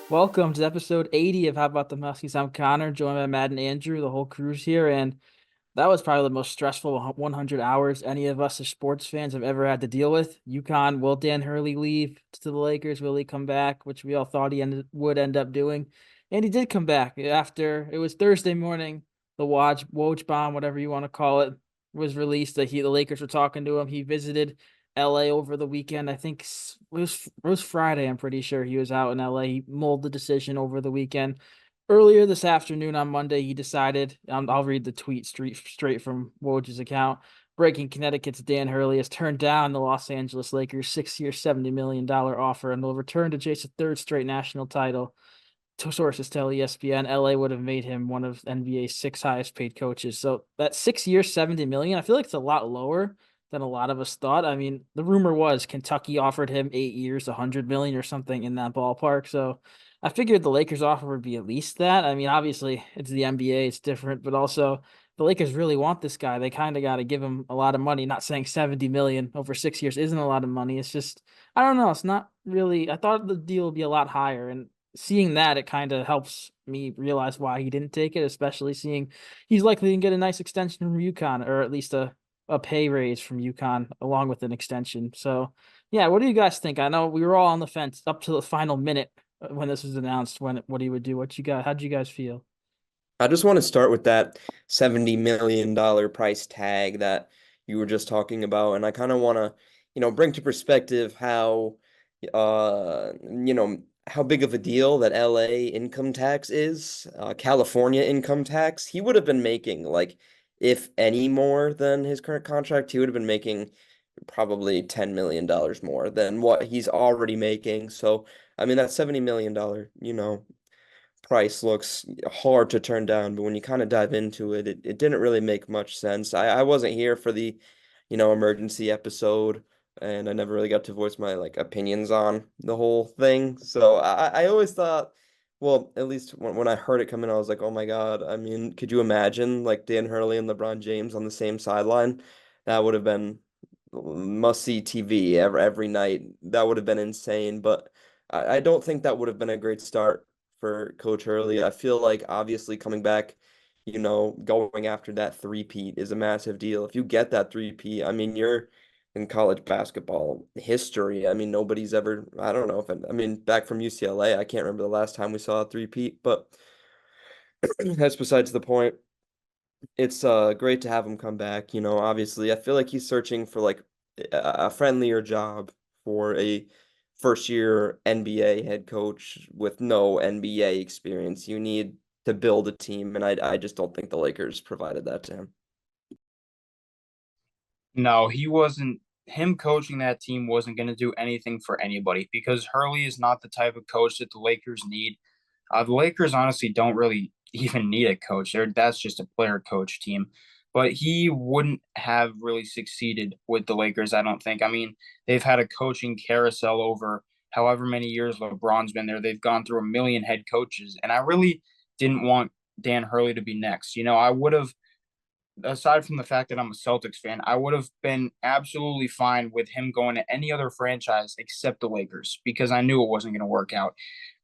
Welcome to episode 80 of How About the Huskies. I'm Connor, joined by Matt and Andrew. The whole crew's here, and that was probably the most stressful 100 hours any of us as sports fans have ever had to deal with. UConn, will Dan Hurley leave to the Lakers? Will he come back? Which we all thought would end up doing. And he did come back after it was Thursday morning. The Woj bomb, whatever you want to call it, was released. The Lakers were talking to him. He visited LA over the weekend. I think it was Friday. I'm pretty sure he was out in LA. He mulled the decision over the weekend. Earlier this afternoon on Monday, he decided, I'll read the tweet straight from Woj's account. Breaking Connecticut's Dan Hurley has turned down the Los Angeles Lakers' 6-year, $70 million offer and will return to chase a third straight national title. Sources tell ESPN LA would have made him one of NBA's six highest paid coaches. So that 6 years, 70 million, I feel like it's a lot lower than a lot of us thought. I mean, the rumor was Kentucky offered him 8 years, 100 million or something in that ballpark. So I figured the Lakers offer would be at least that. I mean, obviously it's the NBA, it's different, but also the Lakers really want this guy. They kind of got to give him a lot of money. Not saying 70 million over 6 years isn't a lot of money. It's just, I don't know. It's not really, I thought the deal would be a lot higher. And seeing that, it kind of helps me realize why he didn't take it, especially seeing he's likely to get a nice extension from UConn, or at least a pay raise from UConn along with an extension. So, yeah, what do you guys think? I know we were all on the fence up to the final minute when this was announced, when what he would do. What you got? How'd you guys feel? I just want to start with that $70 million price tag that you were just talking about. And I kind of want to, bring to perspective how big of a deal that LA income tax is, California income tax. He would have been making, like, if any more than his current contract, he would have been making probably $10 million more than what he's already making. So, I mean, that $70 million, price looks hard to turn down, but when you kind of dive into it, it didn't really make much sense. I wasn't here for the, emergency episode, and I never really got to voice my like opinions on the whole thing. So I always thought, well, at least when I heard it come in, I was like, oh my God. I mean, could you imagine like Dan Hurley and LeBron James on the same sideline? That would have been must see TV every night. That would have been insane, but I don't think that would have been a great start for Coach Hurley. I feel like obviously coming back, going after that three-peat is a massive deal. If you get that three-peat, I mean, you're in college basketball history. I mean, nobody's ever, I don't know if, I mean, back from UCLA, I can't remember the last time we saw a three-peat, but that's besides the point. It's great to have him come back. Obviously, I feel like he's searching for like a friendlier job for a first year NBA head coach with no NBA experience. You need to build a team, and I just don't think the Lakers provided that to him. No, he wasn't. Him coaching that team wasn't going to do anything for anybody because Hurley is not the type of coach that the Lakers need. The Lakers honestly don't really even need a coach. That's just a player coach team. But he wouldn't have really succeeded with the Lakers, I don't think. I mean, they've had a coaching carousel over however many years LeBron's been there. They've gone through a million head coaches. And I really didn't want Dan Hurley to be next. I would have, aside from the fact that I'm a Celtics fan, I would have been absolutely fine with him going to any other franchise except the Lakers because I knew it wasn't going to work out.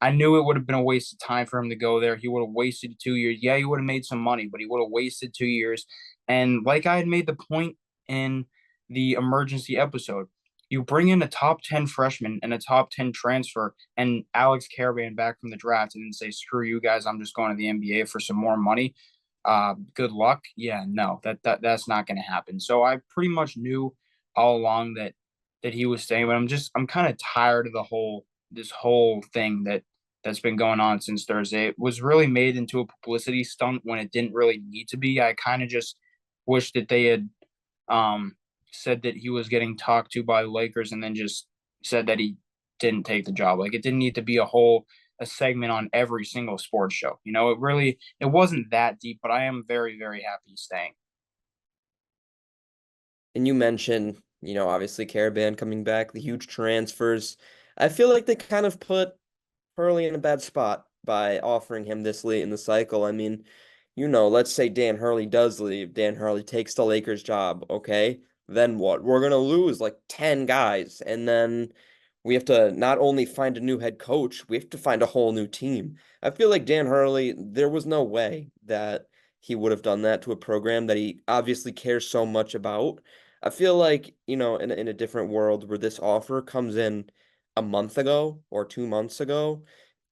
I knew it would have been a waste of time for him to go there. He would have wasted 2 years. Yeah, he would have made some money, but he would have wasted 2 years. And like I had made the point in the emergency episode, you bring in a top 10 freshman and a top 10 transfer and Alex Caravan back from the draft and then say, screw you guys, I'm just going to the NBA for some more money. Good luck. Yeah, no, that's not going to happen. So I pretty much knew all along that he was staying, but I'm kind of tired of this whole thing that's been going on since Thursday. It was really made into a publicity stunt when it didn't really need to be. I kind of just wish that they had said that he was getting talked to by the Lakers and then just said that he didn't take the job. Like it didn't need to be a segment on every single sports show. It wasn't that deep, but I am very, very happy he's staying. And you mentioned, obviously Caravan coming back, the huge transfers. I feel like they kind of put Hurley in a bad spot by offering him this late in the cycle. I mean, let's say Dan Hurley does leave. Dan Hurley takes the Lakers job. Okay. Then what? We're going to lose like 10 guys. And then we have to not only find a new head coach, we have to find a whole new team. I feel like Dan Hurley, there was no way that he would have done that to a program that he obviously cares so much about. I feel like, in a different world where this offer comes in a month ago or 2 months ago,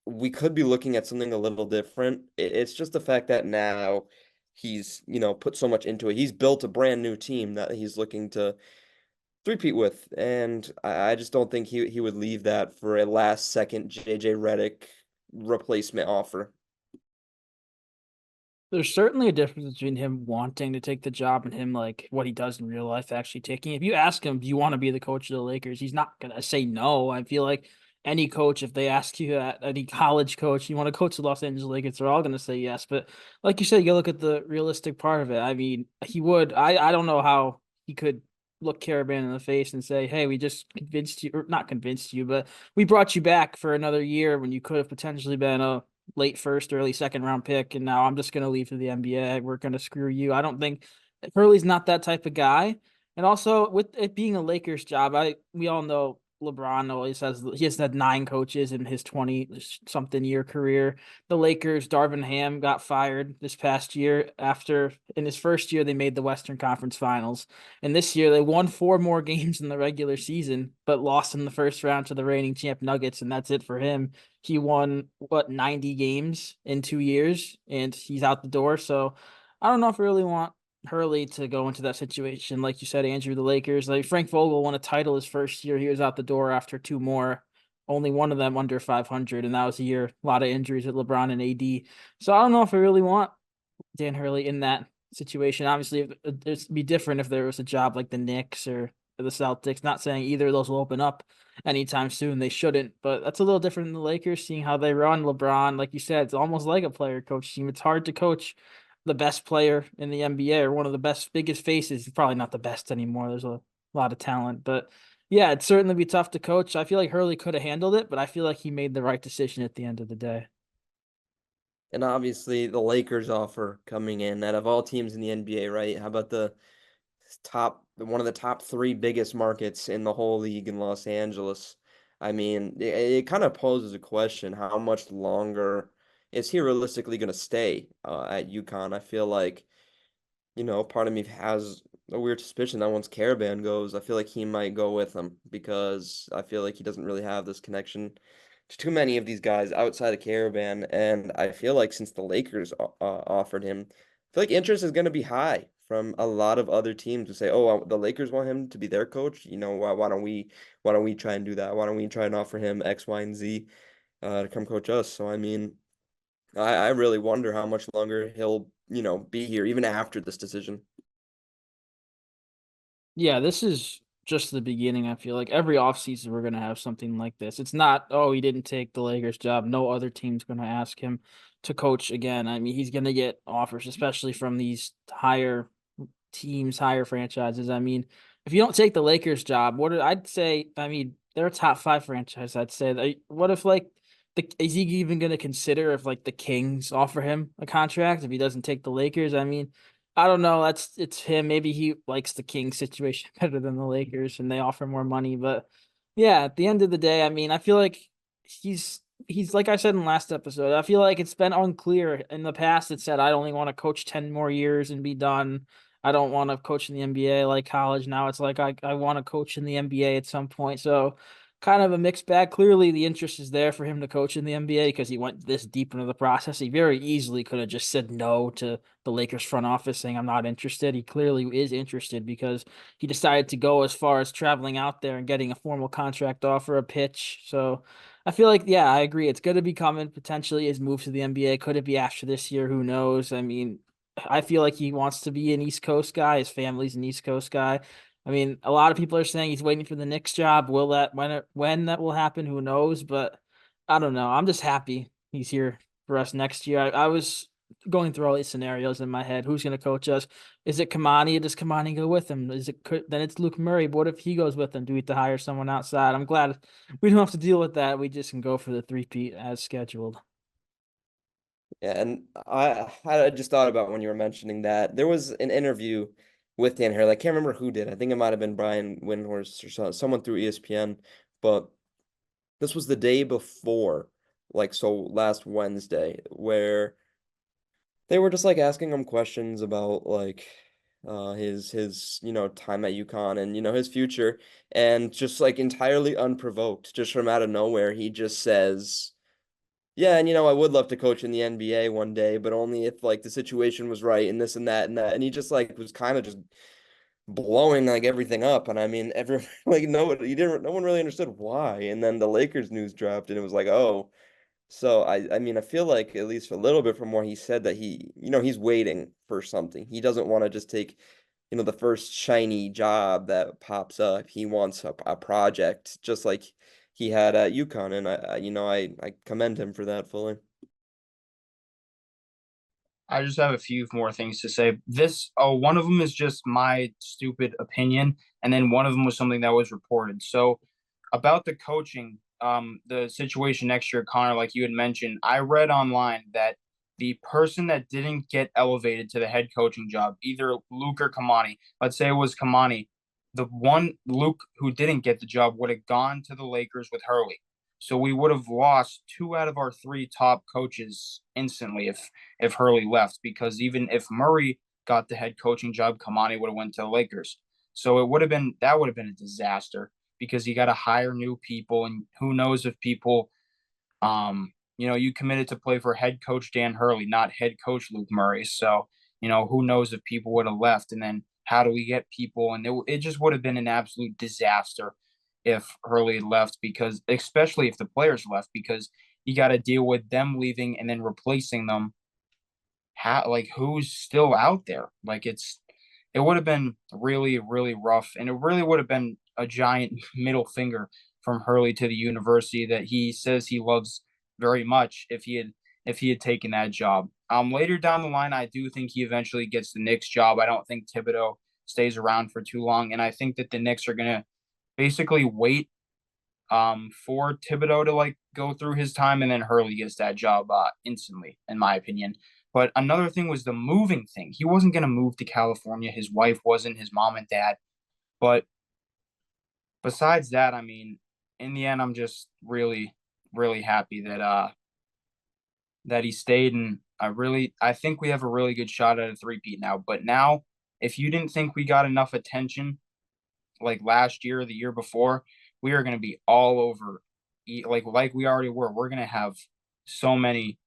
we could be looking at something a little different. It's just the fact that now he's, put so much into it. He's built a brand new team that he's looking to three-peat with, and I just don't think he would leave that for a last second JJ Redick replacement offer. There's certainly a difference between him wanting to take the job and him like what he does in real life actually taking. If you ask him, do you want to be the coach of the Lakers? He's not gonna say no. I feel like any coach, if they ask you that, any college coach, you want to coach the Los Angeles Lakers, they're all gonna say yes. But like you said, you look at the realistic part of it. I mean, he would. I don't know how he could look Caravan in the face and say, "Hey, we just convinced you, or not convinced you, but we brought you back for another year when you could have potentially been a late first, early second round pick, and now I'm just going to leave to the NBA. We're going to screw you." I don't think Hurley's not that type of guy. And also with it being a Lakers job, we all know LeBron always has had 9 coaches in his 20 something year career. The Lakers, Darvin Ham got fired this past year after in his first year they made the Western Conference Finals. And this year they won 4 more games in the regular season, but lost in the first round to the reigning champ Nuggets, and that's it for him. He won 90 games in 2 years, and he's out the door. So I don't know if I really want Hurley to go into that situation. Like you said, Andrew, the Lakers, like Frank Vogel won a title his first year. He was out the door after 2 more, only one of them under 500, and that was a year, a lot of injuries with LeBron and AD. So I don't know if I really want Dan Hurley in that situation. Obviously, it'd be different if there was a job like the Knicks or the Celtics. Not saying either of those will open up anytime soon. They shouldn't, but that's a little different than the Lakers, seeing how they run. LeBron, like you said, it's almost like a player coach team. It's hard to coach the best player in the NBA or one of the best, biggest faces. He's probably not the best anymore. There's a lot of talent, but yeah, it'd certainly be tough to coach. I feel like Hurley could have handled it, but I feel like he made the right decision at the end of the day. And obviously, the Lakers offer coming in out of all teams in the NBA, right? How about one of the top three biggest markets in the whole league in Los Angeles? I mean, it kind of poses a question: how much longer is he realistically going to stay at UConn? I feel like, part of me has a weird suspicion that once Caravan goes, I feel like he might go with him because I feel like he doesn't really have this connection to too many of these guys outside of Caravan. And I feel like since the Lakers offered him, I feel like interest is going to be high from a lot of other teams to say, "Oh, the Lakers want him to be their coach. Why don't we try and do that? Why don't we try and offer him X, Y, and Z to come coach us?" So I mean, I really wonder how much longer he'll, be here even after this decision. Yeah, this is just the beginning. I feel like every offseason we're gonna have something like this. It's not, oh, he didn't take the Lakers job. No other team's gonna ask him to coach again. I mean, he's gonna get offers, especially from these higher teams, higher franchises. I mean, if you don't take the Lakers job, I'd say, I mean, they're a top 5 franchise. I'd say that. What if like is he even going to consider if like the Kings offer him a contract if he doesn't take the Lakers? I mean, I don't know. It's him. Maybe he likes the Kings situation better than the Lakers, and they offer more money. But yeah, at the end of the day, I mean, I feel like he's like I said in the last episode. I feel like it's been unclear in the past. It said I only want to coach 10 more years and be done. I don't want to coach in the NBA like college. Now it's like I want to coach in the NBA at some point. So kind of a mixed bag. Clearly, the interest is there for him to coach in the NBA because he went this deep into the process. He very easily could have just said no to the Lakers front office saying, "I'm not interested." He clearly is interested because he decided to go as far as traveling out there and getting a formal contract offer, a pitch. So I feel like, yeah, I agree. It's going to be coming potentially his move to the NBA. Could it be after this year? Who knows? I mean, I feel like he wants to be an East Coast guy. His family's an East Coast guy. I mean, a lot of people are saying he's waiting for the Knicks job. Will that when that will happen? Who knows? But I don't know. I'm just happy he's here for us next year. I was going through all these scenarios in my head. Who's going to coach us? Is it Kamani? Does Kamani go with him? Then it's Luke Murray? But what if he goes with him? Do we have to hire someone outside? I'm glad we don't have to deal with that. We just can go for the three-peat as scheduled. Yeah, and I just thought about when you were mentioning that there was an interview with Dan Hurley. I can't remember who did. I think it might have been Brian Windhorst or someone through ESPN, but This was the day before, like, so last Wednesday, where they were just like asking him questions about like his time at UConn and his future, and just like entirely unprovoked, just from out of nowhere, he just says, "Yeah, and I would love to coach in the NBA one day, but only if like the situation was right and this and that and that." And he just like was kind of just blowing like everything up, and I mean, every like no one really understood why. And then the Lakers news dropped, and it was like, oh. So I mean, I feel like at least a little bit from what he said that he's waiting for something. He doesn't want to just take, the first shiny job that pops up. He wants a project just like he had at UConn, and I commend him for that fully. I just have a few more things to say. One of them is just my stupid opinion, and then one of them was something that was reported. So about the coaching, the situation next year, Connor, like you had mentioned, I read online that the person that didn't get elevated to the head coaching job, either Luke or Kamani, let's say it was Kamani, the one Luke who didn't get the job would have gone to the Lakers with Hurley. So we would have lost two out of our three top coaches instantly if Hurley left, because even if Murray got the head coaching job, Kamani would have went to the Lakers. So it would have been a disaster because you got to hire new people, and who knows if people, you committed to play for head coach Dan Hurley, not head coach Luke Murray. So who knows if people would have left, and then how do we get people? And it just would have been an absolute disaster if Hurley left, because especially if the players left, because you got to deal with them leaving and then replacing them. Like who's still out there? Like it would have been really, really rough. And it really would have been a giant middle finger from Hurley to the university that he says he loves very much if he had taken that job. Later down the line, I do think he eventually gets the Knicks job. I don't think Thibodeau stays around for too long. And I think that the Knicks are gonna basically wait for Thibodeau to like go through his time, and then Hurley gets that job instantly, in my opinion. But another thing was the moving thing. He wasn't going to move to California. His wife wasn't, his mom and dad. But besides that, I mean, in the end, I'm just really, really happy that he stayed. And I think we have a really good shot at a three-peat now. But now, if you didn't think we got enough attention like last year or the year before, we are going to be all over, like we already were. We're going to have so many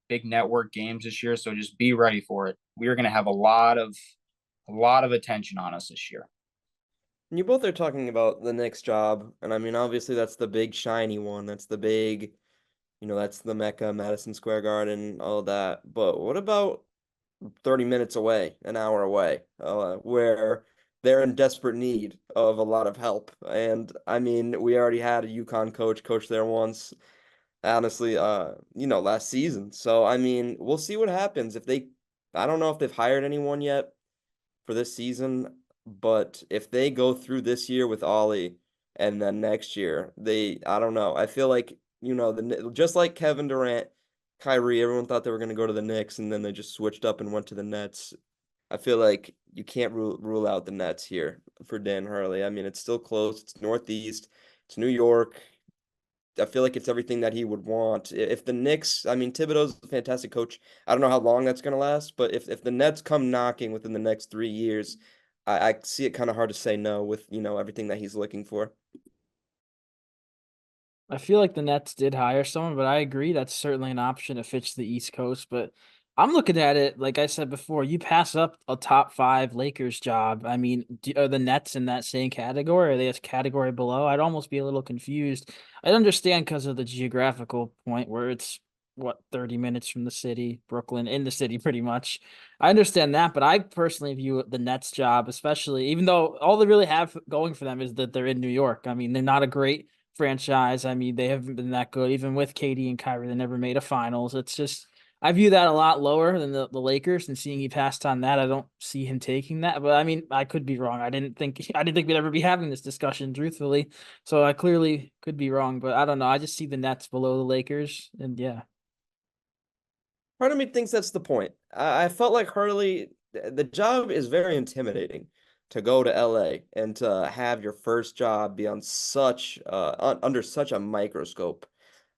big network games this year, so just be ready for it. We are going to have a lot of attention on us this year. And you both are talking about the Knicks job, and I mean, obviously that's the big shiny one. That's the big, that's the Mecca, Madison Square Garden, all of that. But what about 30 minutes away, an hour away, where they're in desperate need of a lot of help? And I mean, we already had a UConn coach there once, honestly, last season. So I mean, we'll see what happens I don't know if they've hired anyone yet for this season, but if they go through this year with Ollie and then next year, I don't know. I feel like, just like Kevin Durant, Kyrie, everyone thought they were going to go to the Knicks, and then they just switched up and went to the Nets. I feel like you can't rule out the Nets here for Dan Hurley. I mean, it's still close. It's Northeast. It's New York. I feel like it's everything that he would want. If the Knicks, I mean, Thibodeau's a fantastic coach. I don't know how long that's going to last, but if the Nets come knocking within the next 3 years, I see it kind of hard to say no with, everything that he's looking for. I feel like the Nets did hire someone, but I agree that's certainly an option if it's the East Coast. But I'm looking at it, like I said before, you pass up a top five Lakers job. I mean, are the Nets in that same category? Are they a category below? I'd almost be a little confused. I understand because of the geographical point where it's, what, 30 minutes from the city, Brooklyn, in the city pretty much. I understand that, but I personally view the Nets job, especially, even though all they really have going for them is that they're in New York. I mean, they're not a great franchise. I mean, they haven't been that good. Even with KD and Kyrie, they never made a finals. It's just I view that a lot lower than the Lakers, and seeing he passed on that, I don't see him taking that. But I mean, I could be wrong. I didn't think we'd ever be having this discussion, truthfully. So I clearly could be wrong, but I don't know. I just see the Nets below the Lakers, and yeah. Part of me thinks that's the point. I felt like Hurley, the job is very intimidating. to go to LA and to have your first job be on such under such a microscope,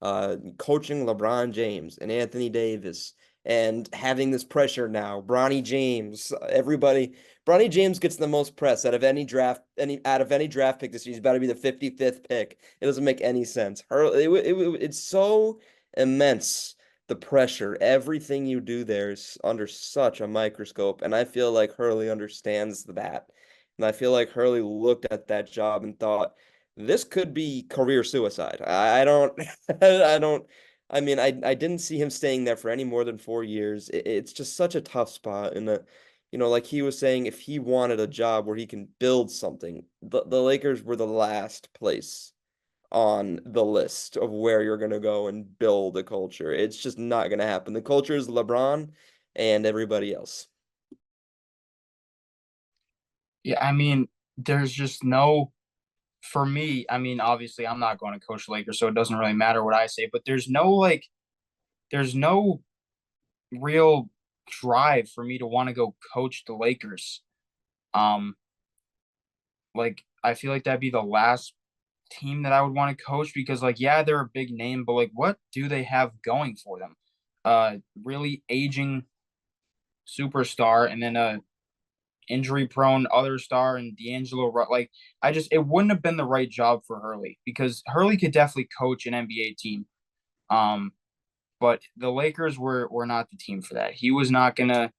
coaching LeBron James and Anthony Davis and having this pressure now, Bronny James, everybody. Bronny James gets the most press out of any draft pick this year. He's about to be the 55th pick. It doesn't make any sense. It's so immense, the pressure. Everything you do there is under such a microscope, and I feel like Hurley understands that. And I feel like Hurley looked at that job and thought, this could be career suicide. I don't, I don't, I mean, I didn't see him staying there for any more than 4 years. It's just such a tough spot. And, like he was saying, if he wanted a job where he can build something, the Lakers were the last place on the list of where you're going to go and build a culture. It's just not going to happen. The culture is LeBron and everybody else. Yeah, I mean, there's just no for me, I mean, obviously I'm not going to coach the Lakers, so it doesn't really matter what I say, but there's no real drive for me to want to go coach the Lakers. Um, like I feel like that'd be the last team that I would want to coach because like yeah, they're a big name, but like what do they have going for them? Really aging superstar and then a injury prone other star and like it wouldn't have been the right job for Hurley because Hurley could definitely coach an NBA team. Um, but the Lakers were not the team for that. He was not gonna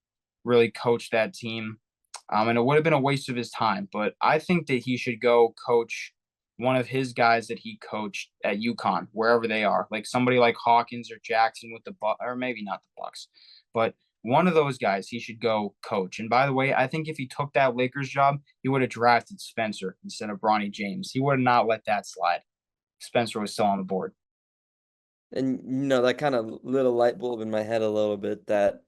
really coach that team. And it would have been a waste of his time. But I think that he should go coach one of his guys that he coached at UConn, wherever they are, like somebody like Hawkins or Jackson with the or maybe not the Bucks, but one of those guys he should go coach. And by the way, I think if he took that Lakers job, he would have drafted Spencer instead of Bronny James. He would have not let that slide. Spencer was still on the board. And that kind of lit a light bulb in my head a little bit, that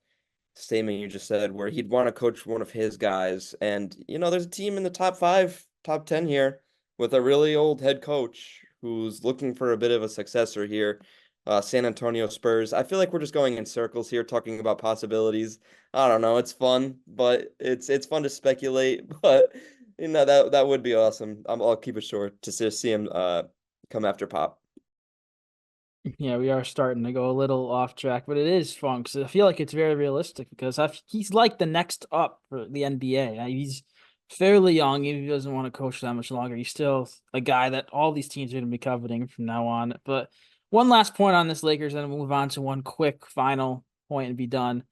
statement you just said, where he'd want to coach one of his guys. And, there's a team in the top 5, top 10 here with a really old head coach who's looking for a bit of a successor here. San Antonio Spurs. I feel like we're just going in circles here talking about possibilities. I don't know. It's fun, but it's fun to speculate. But that would be awesome. I'll keep it short to see him come after Pop. Yeah, we are starting to go a little off track, but it is fun because I feel like it's very realistic because he's like the next up for the NBA. He's fairly young. He doesn't want to coach that much longer. He's still a guy that all these teams are going to be coveting from now on. But one last point on this Lakers, and we'll move on to one quick final point and be done.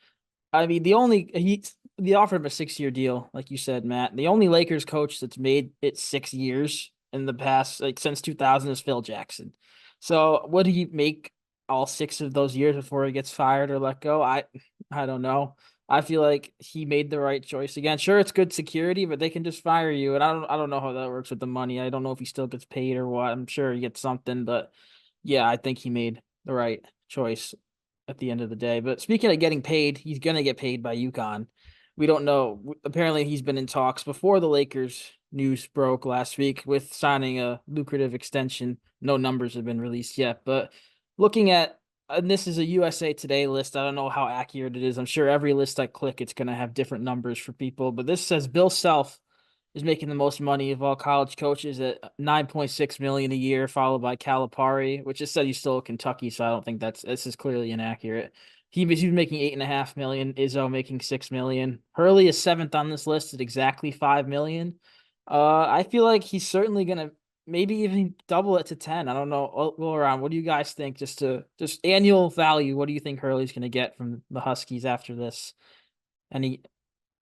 I mean, they offered him a 6-year deal, like you said, Matt. The only Lakers coach that's made it 6 years in the past, like since 2000, is Phil Jackson. So would he make all 6 of those years before he gets fired or let go? I don't know. I feel like he made the right choice. Again, sure, it's good security, but they can just fire you, and I don't know how that works with the money. I don't know if he still gets paid or what. I'm sure he gets something, but yeah, I think he made the right choice at the end of the day. But speaking of getting paid, he's gonna get paid by UConn. We don't know. Apparently, he's been in talks before the Lakers news broke last week with signing a lucrative extension. No numbers have been released yet, but looking at and this is a USA Today list. I don't know how accurate it is. I'm sure every list I click, it's going to have different numbers for people. But this says Bill Self is making the most money of all college coaches at 9.6 million a year, followed by Calipari, which is said he's still at Kentucky. So I don't think this is clearly inaccurate. He's making 8.5 million. Izzo making 6 million. Hurley is 7th on this list at exactly 5 million. I feel like he's certainly gonna maybe even double it to 10. I don't know. I'll go around. What do you guys think? Just annual value. What do you think Hurley's gonna get from the Huskies after this? Any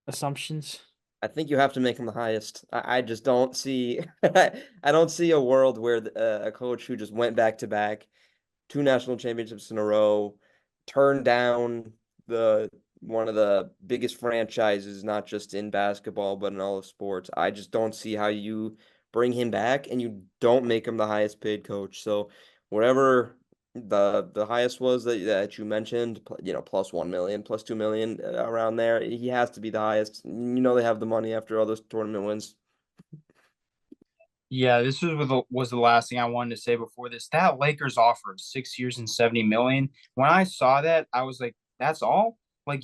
assumptions? I think you have to make him the highest. I just don't see I don't see a world where a coach who just went back to back 2 national championships in a row, turned down the one of the biggest franchises, not just in basketball, but in all of sports. I just don't see how you bring him back and you don't make him the highest paid coach. So whatever the highest was that you mentioned, plus 1 million, plus 2 million, around there, he has to be the highest. They have the money after all those tournament wins. Yeah, this was the last thing I wanted to say before this. That Lakers offer of 6 years and 70 million. When I saw that, I was like, that's all? Like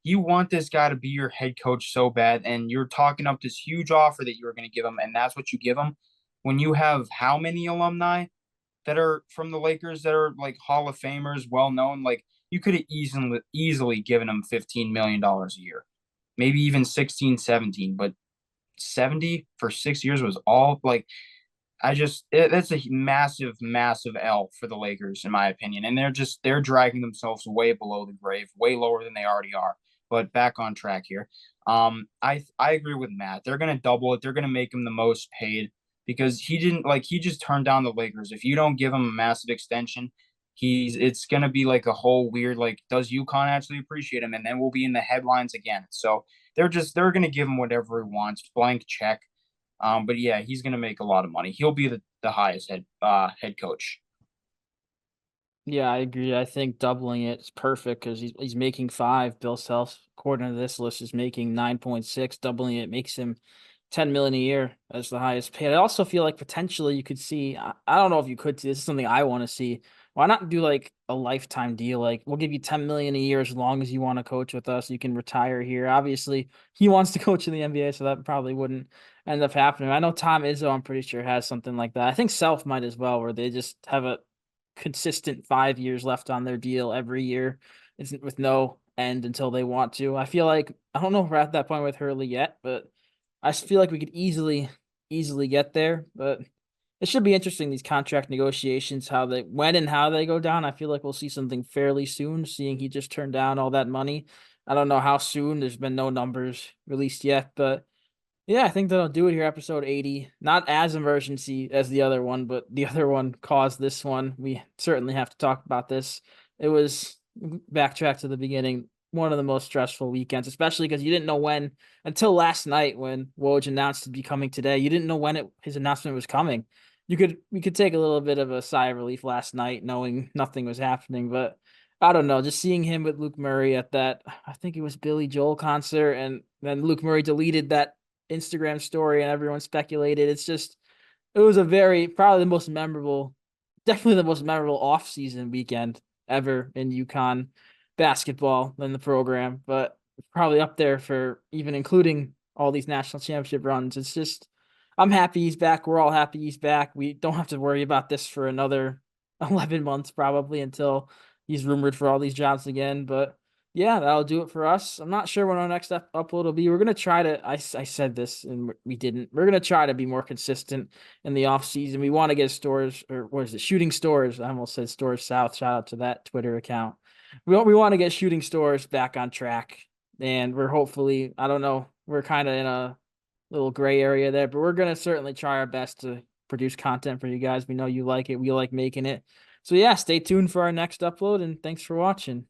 you want this guy to be your head coach so bad, and you're talking up this huge offer that you were going to give him, and that's what you give him. When you have how many alumni that are from the Lakers that are like Hall of Famers, well known, like you could have easily given him $15 million a year, maybe even 16, 17, but 70 for 6 years was all like that's a massive, massive L for the Lakers, in my opinion. And they're dragging themselves way below the grave, way lower than they already are. But back on track here. I agree with Matt. They're gonna double it. They're gonna make him the most paid because he just turned down the Lakers. If you don't give him a massive extension, it's gonna be like a whole weird like, does UConn actually appreciate him? And then we'll be in the headlines again. So they're gonna give him whatever he wants, blank check. But yeah, he's gonna make a lot of money. He'll be the highest head coach. Yeah, I agree. I think doubling it is perfect because he's making 5. Bill Self, according to this list, is making 9.6. Doubling it makes him 10 million a year as the highest paid. I also feel like potentially you could see. I don't know if you could see. This is something I want to see. Why not do like a lifetime deal? Like we'll give you 10 million a year as long as you want to coach with us. You can retire here. Obviously, he wants to coach in the NBA, so that probably wouldn't end up happening. I know Tom Izzo, I'm pretty sure, has something like that. I think Self might as well, where they just have a consistent 5 years left on their deal every year. It's with no end until they want to. I feel like I don't know if we're at that point with Hurley yet, but I feel like we could easily get there. But it should be interesting, these contract negotiations, when and how they go down. I feel like we'll see something fairly soon, seeing he just turned down all that money. I don't know how soon. There's been no numbers released yet, but yeah, I think that'll do it here. Episode 80. Not as emergency as the other one, but the other one caused this one. We certainly have to talk about this. It was, backtrack to the beginning, one of the most stressful weekends, especially because you didn't know when, until last night when Woj announced to be coming today. You didn't know when his announcement was coming. We could take a little bit of a sigh of relief last night knowing nothing was happening, but I don't know, just seeing him with Luke Murray at that, I think it was Billy Joel concert, and then Luke Murray deleted that Instagram story and everyone speculated. It was probably the most memorable, definitely the most memorable off-season weekend ever in UConn basketball in the program, but probably up there for even including all these national championship runs. I'm happy he's back. We're all happy he's back. We don't have to worry about this for another 11 months probably until he's rumored for all these jobs again. But yeah, that'll do it for us. I'm not sure when our next upload will be. We're gonna try to. I said this and we didn't. We're gonna try to be more consistent in the off season. We want to get stores, or what is it? Shooting Stores. I almost said Stores South. Shout out to that Twitter account. We want to get Shooting Stores back on track, and we're hopefully. I don't know. We're kind of in a little gray area there, but we're gonna certainly try our best to produce content for you guys. We know you like it. We like making it. So yeah, stay tuned for our next upload, and thanks for watching.